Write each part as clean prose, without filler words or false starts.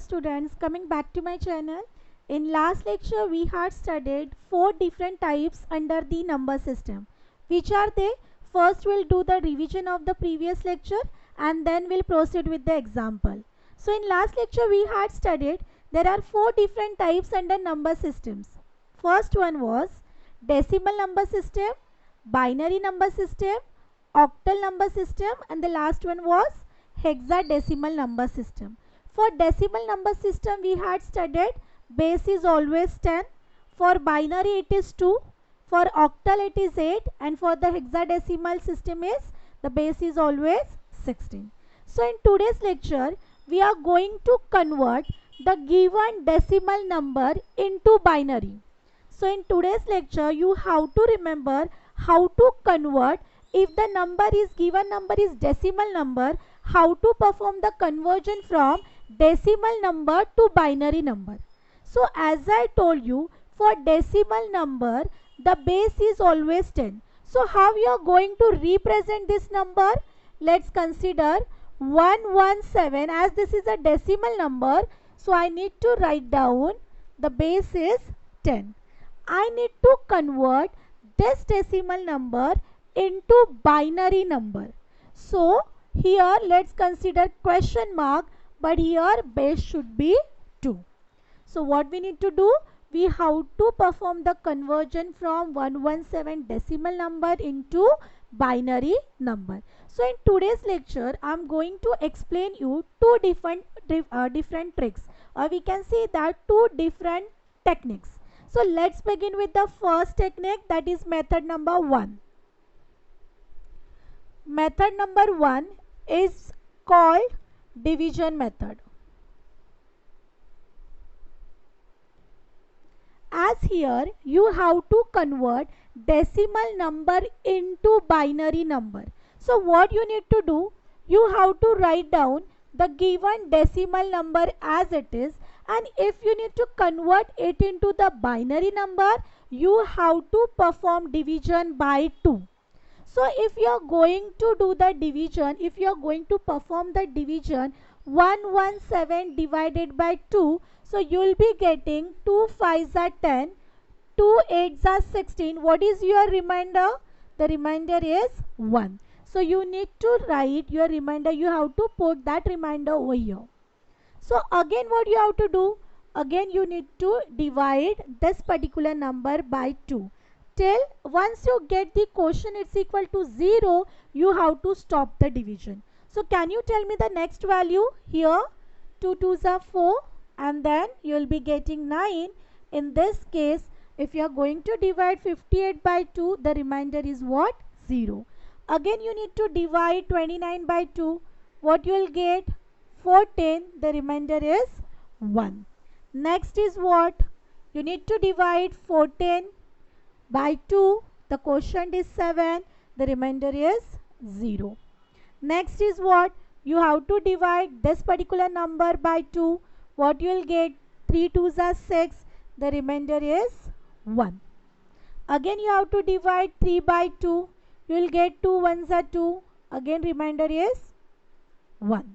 students, coming back to my channel. In last lecture we had studied 4 different types under the number system. Which are they? First we'll do the revision of the previous lecture and then we'll proceed with the example. So in last lecture we had studied there are 4 different types under number systems. First one was decimal number system, binary number system, octal number system, and the last one was hexadecimal number system. For decimal number system we had studied base is always 10, for binary it is 2, for octal it is 8, and for the hexadecimal system is the base is always 16. So in today's lecture we are going to convert the given decimal number into binary. So in today's lecture you have to remember how to convert if the given number is decimal number, how to perform the conversion from decimal number to binary number. So as I told you, for decimal number the base is always 10. So how you are going to represent this number? Let's consider 117 as this is a decimal number. So I need to write down the base is 10. I need to convert this decimal number into binary number. So here let's consider question mark, but here base should be 2. So what we need to do? We have to perform the conversion from 117 decimal number into binary number. So in today's lecture I am going to explain you two different tricks, or we can say that two different techniques. So let's begin with the first technique, that is method number 1. Method number 1 is called division method. As here you have to convert decimal number into binary number. So what you need to do? You have to write down the given decimal number as it is, and if you need to convert it into the binary number, you have to perform division by 2. So if you are going to do the division, if you are going to perform the division 117 divided by 2, so you will be getting 2 5s are 10, 2 8s are 16. What is your remainder? The remainder is 1. So you need to write your remainder, you have to put that remainder over here. So again what you have to do? Again you need to divide this particular number by 2. Till once you get the quotient it's equal to 0, you have to stop the division. So can you tell me the next value? Here 2 2s are 4 and then you will be getting 9. In this case if you are going to divide 58 by 2, the remainder is what? 0. Again you need to divide 29 by 2. What you will get? 14. The remainder is 1. Next is what? You need to divide 14 by 2. The quotient is 7. The remainder is 0. Next is what? You have to divide this particular number by 2. What you will get? 3 2s are 6. The remainder is 1. Again you have to divide 3 by 2. You will get 2 1s are 2. Again remainder is 1.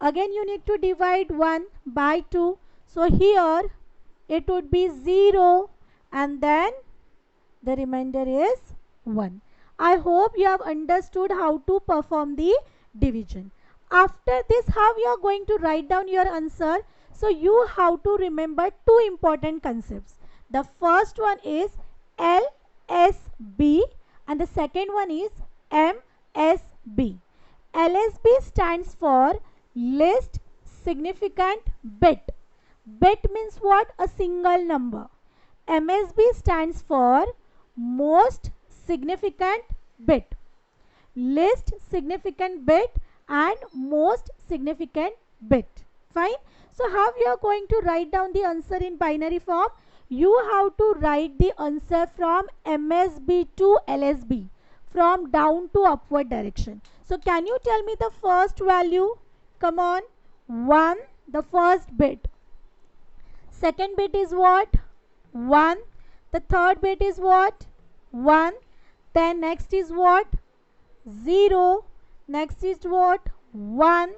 Again you need to divide 1 by 2. So here it would be 0 and then the remainder is 1. I hope you have understood how to perform the division. After this, how you are going to write down your answer? So you have to remember two important concepts. The first one is LSB and the second one is MSB. LSB stands for least significant bit. Bit means what? A single number. MSB stands for most significant bit. Least significant bit and most significant bit. Fine. So how you are going to write down the answer in binary form? You have to write the answer from MSB to LSB, from down to upward direction. So can you tell me the first value? Come on. 1, the first bit. Second bit is what? 1. The third bit is what? 1. Then next is what? 0. Next is what? 1.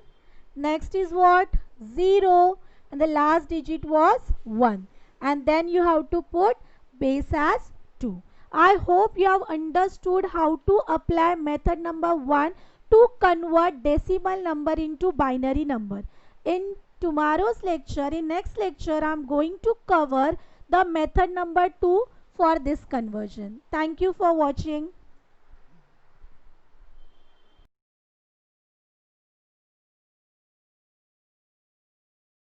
Next is what? 0. and the last digit was 1, and then you have to put base as 2. I hope you have understood how to apply method number 1 to convert decimal number into binary number. In tomorrow's lecture, in next lecture, I am going to cover the method number 2 for this conversion. Thank you for watching.